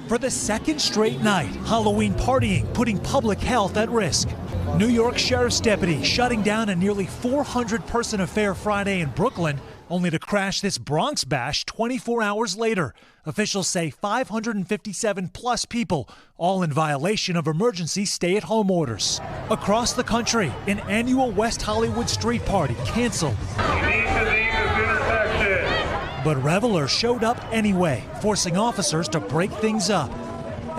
For the second straight night, Halloween partying putting public health at risk. New York Sheriff's deputy shutting down a nearly 400-person affair Friday in Brooklyn, only to crash this Bronx bash 24 hours later. Officials say 557-plus people, all in violation of emergency stay-at-home orders. Across the country, an annual West Hollywood street party canceled. But revelers showed up anyway, forcing officers to break things up.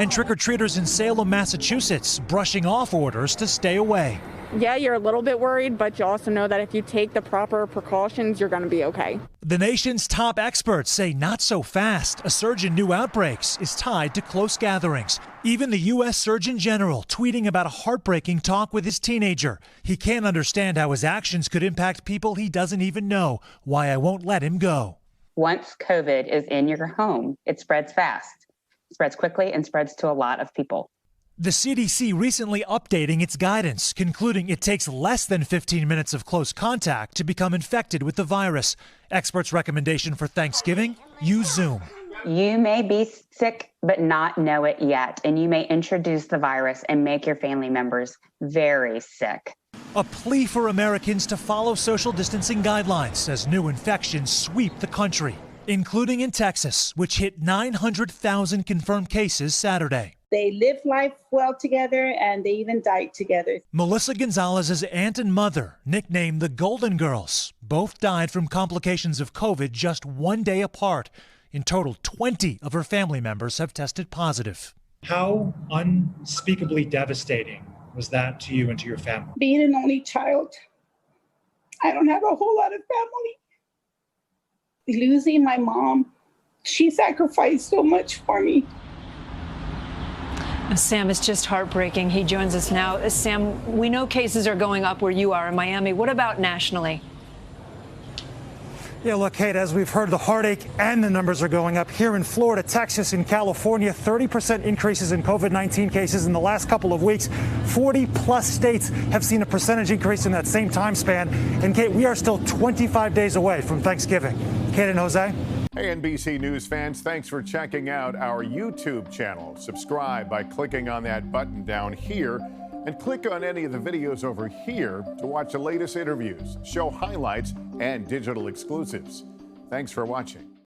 And trick-or-treaters in Salem, Massachusetts, brushing off orders to stay away. Yeah, you're a little bit worried, but you also know that if you take the proper precautions, you're going to be okay. The nation's top experts say not so fast. A surge in new outbreaks is tied to close gatherings. Even the U.S. Surgeon General tweeting about a heartbreaking talk with his teenager. He can't understand how his actions could impact people he doesn't even know. Why I won't let him go. Once COVID is in your home, it spreads fast, spreads quickly, and spreads to a lot of people. The CDC recently updating its guidance, concluding it takes less than 15 minutes of close contact to become infected with the virus. Experts' recommendation for Thanksgiving, use Zoom. You may be sick but not know it yet, and you may introduce the virus and make your family members very sick. A plea for Americans to follow social distancing guidelines as new infections sweep the country, including in Texas, which hit 900,000 confirmed cases Saturday. They lived life well together, and they even died together. Melissa Gonzalez's aunt and mother, nicknamed the Golden Girls, both died from complications of COVID just one day apart. In total, 20 of her family members have tested positive. How unspeakably devastating was that to you and to your family? Being an only child, I don't have a whole lot of family. Losing my mom, she sacrificed so much for me. Sam, it's just heartbreaking. He joins us now. Sam, we know cases are going up where you are in Miami. What about nationally? Yeah, look, Kate, as we've heard, the heartache and the numbers are going up. Here in Florida, Texas, and California, 30% increases in COVID-19 cases in the last couple of weeks. 40-plus states have seen a percentage increase in that same time span. And, Kate, we are still 25 days away from Thanksgiving. Kate and Jose? Hey, NBC News fans, thanks for checking out our YouTube channel. Subscribe by clicking on that button down here and click on any of the videos over here to watch the latest interviews, show highlights, and digital exclusives. Thanks for watching.